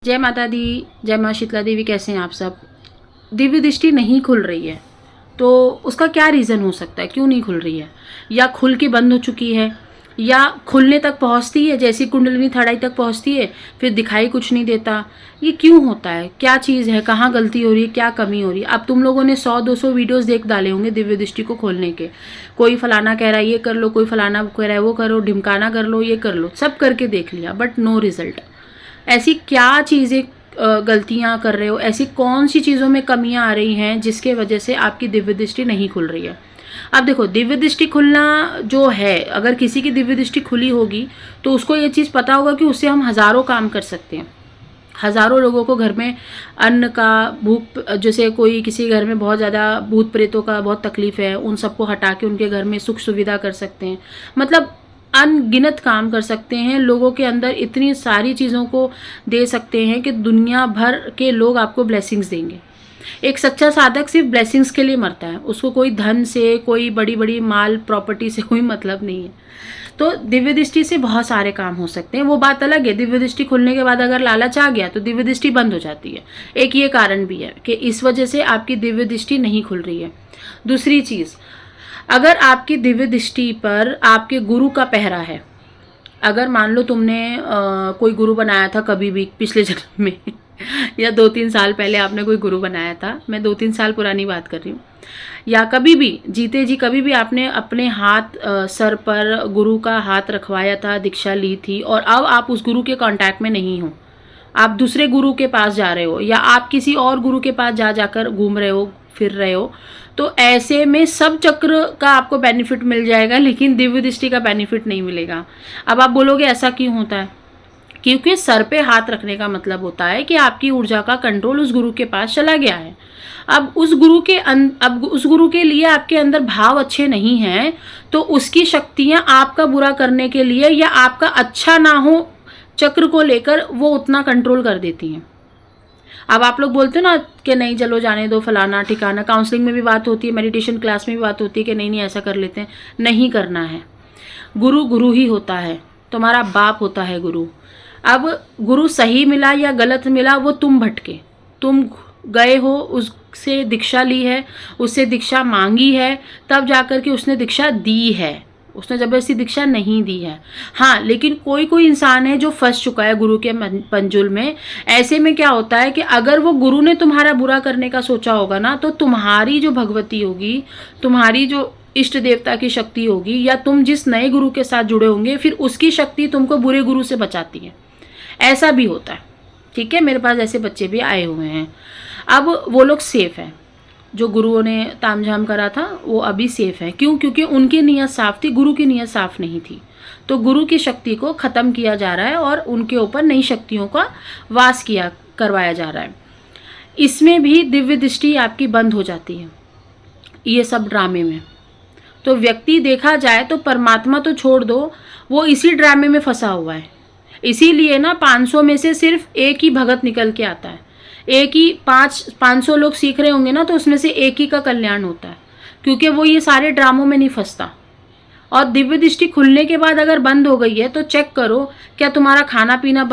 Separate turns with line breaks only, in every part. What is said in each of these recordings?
जय माता दी, जय माँ शीतला देवी। कैसे हैं आप सब? दिव्य दृष्टि नहीं खुल रही है तो उसका क्या रीज़न हो सकता है? क्यों नहीं खुल रही है? या खुल के बंद हो चुकी है, या खुलने तक पहुंचती है, जैसी कुंडलिनी थर्ड आई तक पहुंचती है फिर दिखाई कुछ नहीं देता। ये क्यों होता है? क्या चीज़ है? कहाँ गलती हो रही है? क्या कमी हो रही है? अब तुम लोगों ने 100-200 वीडियोस देख डाले होंगे दिव्य दृष्टि को खोलने के। कोई फलाना कह रहा है ये कर लो, कोई फलाना कह रहा है वो करो, ढिमकाना कर लो, ये कर लो, सब करके देख लिया बट नो रिजल्ट। ऐसी क्या चीज़ें गलतियां कर रहे हो? ऐसी कौन सी चीज़ों में कमियां आ रही हैं जिसके वजह से आपकी दिव्य दृष्टि नहीं खुल रही है? अब देखो, दिव्य दृष्टि खुलना जो है, अगर किसी की दिव्य दृष्टि खुली होगी तो उसको ये चीज़ पता होगा कि उससे हम हज़ारों काम कर सकते हैं। हज़ारों लोगों को घर में अन्न का, भूख, जैसे कोई किसी घर में बहुत ज़्यादा भूत प्रेतों का बहुत तकलीफ़ है, उन सबको हटा के उनके घर में सुख सुविधा कर सकते हैं। मतलब अनगिनत काम कर सकते हैं, लोगों के अंदर इतनी सारी चीज़ों को दे सकते हैं कि दुनिया भर के लोग आपको ब्लेसिंग्स देंगे। एक सच्चा साधक सिर्फ ब्लेसिंग्स के लिए मरता है, उसको कोई धन से, कोई बड़ी बड़ी माल प्रॉपर्टी से कोई मतलब नहीं है। तो दिव्य दृष्टि से बहुत सारे काम हो सकते हैं, वो बात अलग है। दिव्य दृष्टि खुलने के बाद अगर लालच आ गया तो दिव्य दृष्टि बंद हो जाती है। एक ये कारण भी है कि इस वजह से आपकी दिव्य दृष्टि नहीं खुल रही है। दूसरी चीज़, अगर आपकी दिव्य दृष्टि पर आपके गुरु का पहरा है, अगर मान लो तुमने कोई गुरु बनाया था कभी भी पिछले जन्म में या 2-3 साल पहले आपने कोई गुरु बनाया था, मैं 2-3 साल पुरानी बात कर रही हूँ, या कभी भी जीते जी कभी भी आपने अपने हाथ सर पर गुरु का हाथ रखवाया था, दीक्षा ली थी, और अब आप उस गुरु के कांटेक्ट में नहीं हो, आप दूसरे गुरु के पास जा रहे हो, या आप किसी और गुरु के पास जाकर घूम रहे हो, फिर रहे हो, तो ऐसे में सब चक्र का आपको बेनिफिट मिल जाएगा लेकिन दिव्य दृष्टि का बेनिफिट नहीं मिलेगा। अब आप बोलोगे ऐसा क्यों होता है? क्योंकि सर पे हाथ रखने का मतलब होता है कि आपकी ऊर्जा का कंट्रोल उस गुरु के पास चला गया है। अब उस गुरु के लिए आपके अंदर भाव अच्छे नहीं हैं, तो उसकी शक्तियां आपका बुरा करने के लिए या आपका अच्छा ना हो चक्र को लेकर वो उतना कंट्रोल कर देती हैं। अब आप लोग बोलते हो ना कि नहीं चलो जाने दो, फलाना ठिकाना, काउंसलिंग में भी बात होती है, मेडिटेशन क्लास में भी बात होती है कि नहीं ऐसा कर लेते हैं। नहीं करना है। गुरु गुरु ही होता है, तुम्हारा बाप होता है गुरु। अब गुरु सही मिला या गलत मिला वो तुम भटके, तुम गए हो, उससे दीक्षा ली है, उससे दीक्षा मांगी है, तब जाकर के उसने दीक्षा दी है, उसने जबरदस्ती दीक्षा नहीं दी है। हाँ, लेकिन कोई कोई इंसान है जो फंस चुका है गुरु के पंजुल में। ऐसे में क्या होता है कि अगर वो गुरु ने तुम्हारा बुरा करने का सोचा होगा ना, तो तुम्हारी जो भगवती होगी, तुम्हारी जो इष्ट देवता की शक्ति होगी, या तुम जिस नए गुरु के साथ जुड़े होंगे, फिर उसकी शक्ति तुमको बुरे गुरु से बचाती है। ऐसा भी होता है, ठीक है। मेरे पास ऐसे बच्चे भी आए हुए हैं। अब वो लोग सेफ हैं, जो गुरुओं ने तामझाम करा था वो अभी सेफ है। क्यों? क्योंकि उनकी नीयत साफ थी, गुरु की नीयत साफ नहीं थी। तो गुरु की शक्ति को ख़त्म किया जा रहा है और उनके ऊपर नई शक्तियों का वास करवाया जा रहा है। इसमें भी दिव्य दृष्टि आपकी बंद हो जाती है, ये सब ड्रामे में। तो व्यक्ति देखा जाए तो परमात्मा तो छोड़ दो, वो इसी ड्रामे में फंसा हुआ है। इसीलिए ना 500 में से सिर्फ एक ही भगत निकल के आता है। एक ही 500 लोग सीख रहे होंगे ना, तो उसमें से एक ही का कल्याण होता है, क्योंकि वो ये सारे ड्रामों में नहीं फंसता। और दिव्य दृष्टि खुलने के बाद अगर बंद हो गई है तो चेक करो, क्या तुम्हारा खाना पीना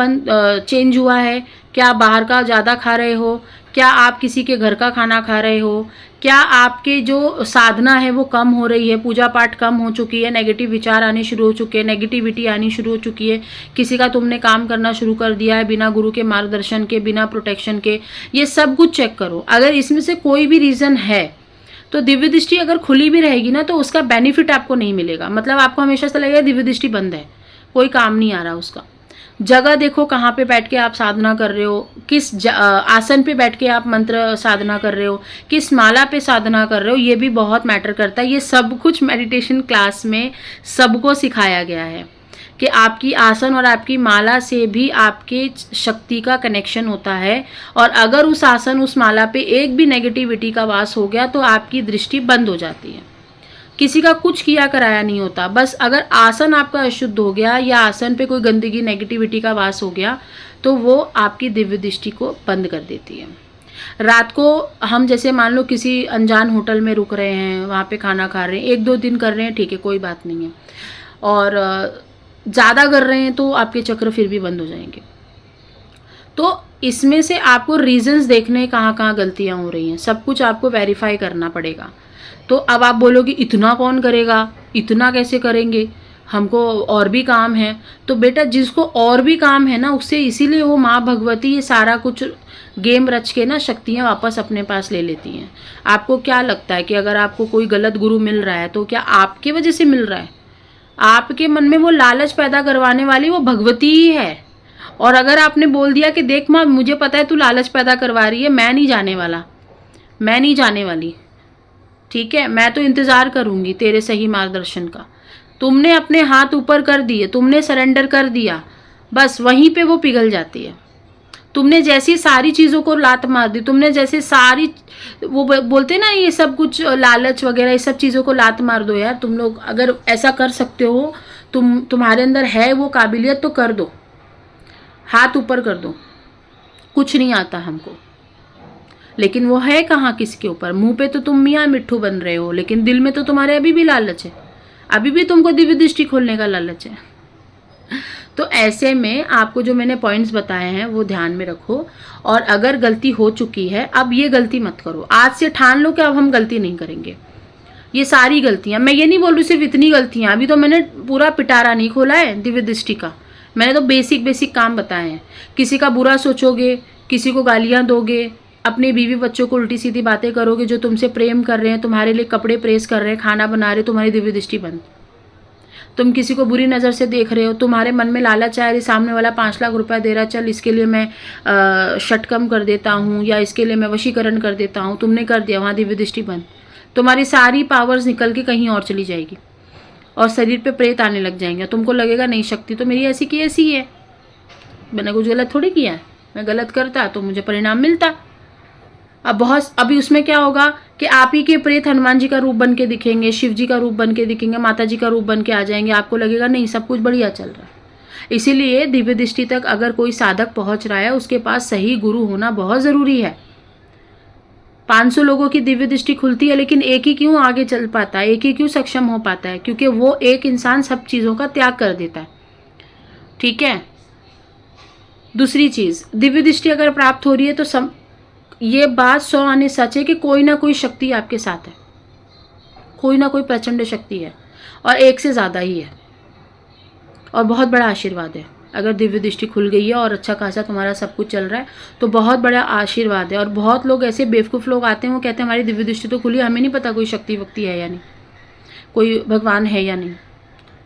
चेंज हुआ है? क्या बाहर का ज़्यादा खा रहे हो? क्या आप किसी के घर का खाना खा रहे हो? क्या आपके जो साधना है वो कम हो रही है? पूजा पाठ कम हो चुकी है? नेगेटिव विचार आने शुरू हो चुके हैं? नेगेटिविटी आनी शुरू हो चुकी है? किसी का तुमने काम करना शुरू कर दिया है बिना गुरु के मार्गदर्शन के, बिना प्रोटेक्शन के? ये सब कुछ चेक करो। अगर इसमें से कोई भी रीज़न है तो दिव्य दृष्टि अगर खुली भी रहेगी ना, तो उसका बेनिफिट आपको नहीं मिलेगा। मतलब आपको हमेशा से लगेगा दिव्य दृष्टि बंद है, कोई काम नहीं आ रहा उसका। जगह देखो कहाँ पे बैठ के आप साधना कर रहे हो, किस आसन पे बैठ के आप मंत्र साधना कर रहे हो, किस माला पे साधना कर रहे हो, ये भी बहुत मैटर करता है। ये सब कुछ मेडिटेशन क्लास में सबको सिखाया गया है कि आपकी आसन और आपकी माला से भी आपके शक्ति का कनेक्शन होता है, और अगर उस आसन उस माला पे एक भी नेगेटिविटी का वास हो गया तो आपकी दृष्टि बंद हो जाती है। किसी का कुछ किया कराया नहीं होता, बस अगर आसन आपका अशुद्ध हो गया या आसन पे कोई गंदगी नेगेटिविटी का वास हो गया तो वो आपकी दिव्य दृष्टि को बंद कर देती है। रात को हम जैसे मान लो किसी अनजान होटल में रुक रहे हैं, वहाँ पे खाना खा रहे हैं, 1-2 दिन कर रहे हैं, ठीक है, कोई बात नहीं है, और ज़्यादा कर रहे हैं तो आपके चक्र फिर भी बंद हो जाएंगे। तो इसमें से आपको रीजंस देखने कहाँ कहाँ गलतियाँ हो रही हैं, सब कुछ आपको वेरीफाई करना पड़ेगा। तो अब आप बोलोगे इतना कौन करेगा, इतना कैसे करेंगे, हमको और भी काम है। तो बेटा जिसको और भी काम है ना, उससे इसीलिए वो माँ भगवती ये सारा कुछ गेम रच के ना शक्तियाँ वापस अपने पास ले लेती हैं। आपको क्या लगता है कि अगर आपको कोई गलत गुरु मिल रहा है तो क्या आपकी वजह से मिल रहा है? आपके मन में वो लालच पैदा करवाने वाली वो भगवती ही है। और अगर आपने बोल दिया कि देख माँ मुझे पता है तू लालच पैदा करवा रही है, मैं नहीं जाने वाला, मैं नहीं जाने वाली, ठीक है, मैं तो इंतज़ार करूँगी तेरे सही मार्गदर्शन का। तुमने अपने हाथ ऊपर कर दिए, तुमने सरेंडर कर दिया, बस वहीं पे वो पिघल जाती है। तुमने जैसी सारी चीज़ों को लात मार दी, तुमने जैसे सारी वो बोलते ना ये सब कुछ लालच वगैरह ये सब चीज़ों को लात मार दो यार। तुम लोग अगर ऐसा कर सकते हो, तुम्हारे अंदर है वो काबिलियत तो कर दो, हाथ ऊपर कर दो। कुछ नहीं आता हमको, लेकिन वो है कहाँ किसके ऊपर? मुंह पे तो तुम मियाँ मिट्ठू बन रहे हो, लेकिन दिल में तो तुम्हारे अभी भी लालच है, अभी भी तुमको दिव्य दृष्टि खोलने का लालच है। तो ऐसे में आपको जो मैंने पॉइंट्स बताए हैं वो ध्यान में रखो। और अगर गलती हो चुकी है, अब ये गलती मत करो। आज से ठान लो कि अब हम गलती नहीं करेंगे। ये सारी गलतियां, मैं ये नहीं बोल रही सिर्फ इतनी गलतियां, अभी तो मैंने पूरा पिटारा नहीं खोला है दिव्य दृष्टि का, मैंने तो बेसिक काम बताए हैं। किसी का बुरा सोचोगे, किसी को गालियां दोगे, अपने बीवी बच्चों को उल्टी सीधी बातें करोगे, जो तुमसे प्रेम कर रहे हैं, तुम्हारे लिए कपड़े प्रेस कर रहे हैं, खाना बना रहे, तुम्हारी दिव्य दृष्टि बंद। तुम किसी को बुरी नज़र से देख रहे हो, तुम्हारे मन में लालच आया, सामने वाला 5 लाख रुपया दे रहा, चल इसके लिए मैं षटकम कर देता हूँ या इसके लिए मैं वशीकरण कर देता हूँ, तुमने कर दिया, वहाँ दिव्य दृष्टि बंद। तुम्हारी सारी पावर्स निकल के कहीं और चली जाएगी और शरीर पे प्रेत आने लग जाएंगे। तुमको लगेगा नहीं शक्ति तो मेरी ऐसी की ऐसी है, मैंने कुछ गलत थोड़ी किया है, मैं गलत करता तो मुझे परिणाम मिलता। अब अभी उसमें क्या होगा कि आप ही के प्रेत हनुमान जी का रूप बन के दिखेंगे, शिव जी का रूप बन के दिखेंगे, माता जी का रूप बन के आ जाएंगे। आपको लगेगा नहीं सब कुछ बढ़िया चल रहा है। इसीलिए दिव्य दृष्टि तक अगर कोई साधक पहुंच रहा है, उसके पास सही गुरु होना बहुत ज़रूरी है। 500 लोगों की दिव्य दृष्टि खुलती है, लेकिन एक ही क्यों आगे चल पाता है, एक ही क्यों सक्षम हो पाता है? क्योंकि वो एक इंसान सब चीज़ों का त्याग कर देता है। ठीक है। दूसरी चीज़, दिव्य दृष्टि अगर प्राप्त हो रही है तो ये बात 100 आने सच है कि कोई ना कोई शक्ति आपके साथ है, कोई ना कोई प्रचंड शक्ति है, और एक से ज़्यादा ही है, और बहुत बड़ा आशीर्वाद है। अगर दिव्य दृष्टि खुल गई है और अच्छा खासा तुम्हारा सब कुछ चल रहा है तो बहुत बड़ा आशीर्वाद है। और बहुत लोग ऐसे बेवकूफ़ लोग आते हैं, वो कहते हैं हमारी दिव्य दृष्टि तो खुली, हमें नहीं पता कोई शक्ति वक्ति है या नहीं, कोई भगवान है या नहीं,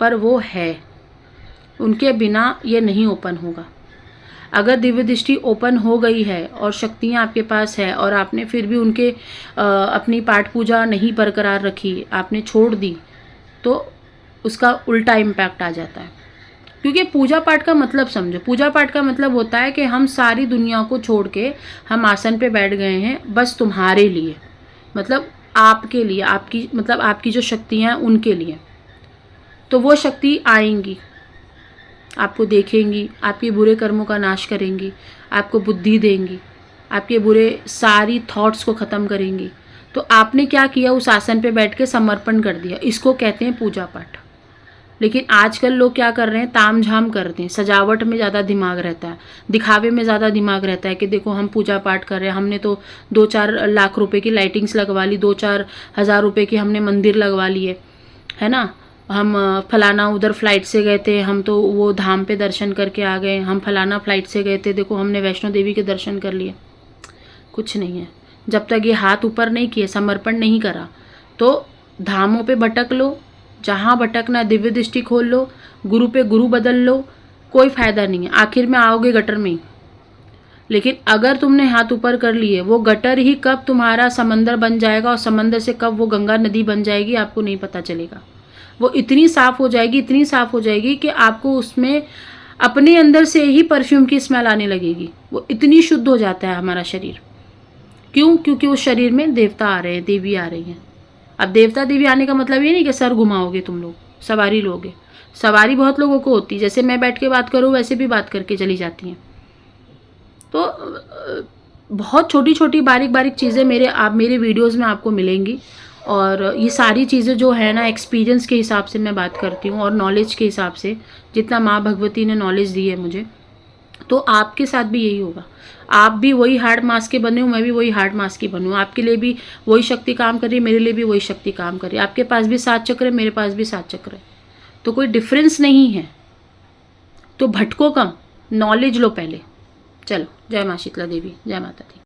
पर वो है, उनके बिना ये नहीं ओपन होगा। अगर दिव्य दृष्टि ओपन हो गई है और शक्तियाँ आपके पास है और आपने फिर भी उनके अपनी पाठ पूजा नहीं बरकरार रखी, आपने छोड़ दी, तो उसका उल्टा इम्पैक्ट आ जाता है। क्योंकि पूजा पाठ का मतलब समझो, पूजा पाठ का मतलब होता है कि हम सारी दुनिया को छोड़ के हम आसन पे बैठ गए हैं बस तुम्हारे लिए, मतलब आपके लिए, आपकी मतलब आपकी जो शक्तियाँ हैं उनके लिए। तो वो शक्ति आएंगी, आपको देखेंगी, आपके बुरे कर्मों का नाश करेंगी, आपको बुद्धि देंगी, आपके बुरे सारी थॉट्स को ख़त्म करेंगी। तो आपने क्या किया, उस आसन पे बैठ के समर्पण कर दिया, इसको कहते हैं पूजा पाठ। लेकिन आजकल लोग क्या कर रहे हैं, ताम झाम करते हैं, सजावट में ज़्यादा दिमाग रहता है, दिखावे में ज़्यादा दिमाग रहता है कि देखो हम पूजा पाठ कर रहे हैं, हमने तो 2-4 लाख रुपए की लाइटिंग्स लगवा ली, 2-4 हज़ार रुपए की हमने मंदिर लगवा लिए, है ना, हम फलाना उधर फ्लाइट से गए थे, हम तो वो धाम पे दर्शन करके आ गए, हम फलाना फ्लाइट से गए थे, देखो हमने वैष्णो देवी के दर्शन कर लिए। कुछ नहीं है, जब तक ये हाथ ऊपर नहीं किए, समर्पण नहीं करा, तो धामों पे भटक लो, जहाँ भटकना, दिव्य दृष्टि खोल लो, गुरु पे गुरु बदल लो, कोई फ़ायदा नहीं है, आखिर में आओगे गटर में। लेकिन अगर तुमने हाथ ऊपर कर लिए, वो गटर ही कब तुम्हारा समंदर बन जाएगा और समंदर से कब वो गंगा नदी बन जाएगी आपको नहीं पता चलेगा। वो इतनी साफ़ हो जाएगी, इतनी साफ़ हो जाएगी कि आपको उसमें अपने अंदर से ही परफ्यूम की स्मेल आने लगेगी। वो इतनी शुद्ध हो जाता है हमारा शरीर। क्यों? क्योंकि उस शरीर में देवता आ रहे हैं, देवी आ रही हैं। अब देवता देवी आने का मतलब ये नहीं कि सर घुमाओगे तुम लोग, सवारी लोगे। सवारी बहुत लोगों को होती है, जैसे मैं बैठ के बात करूँ वैसे भी बात करके चली जाती हैं। तो बहुत छोटी छोटी बारीक बारीक चीज़ें मेरे वीडियोज़ में आपको मिलेंगी। और ये सारी चीज़ें जो है ना, एक्सपीरियंस के हिसाब से मैं बात करती हूँ और नॉलेज के हिसाब से, जितना माँ भगवती ने नॉलेज दी है मुझे, तो आपके साथ भी यही होगा। आप भी वही हार्ड मास के बने हो, मैं भी वही हार्ड मास की बनूँ। आपके लिए भी वही शक्ति काम कर रही है, मेरे लिए भी वही शक्ति काम कर रही है। आपके पास भी 7 चक्र है, मेरे पास भी 7 चक्र है, तो कोई डिफरेंस नहीं है। तो भटको कम, नॉलेज लो पहले। चलो, जय माँ शीतला देवी, जय माता दी।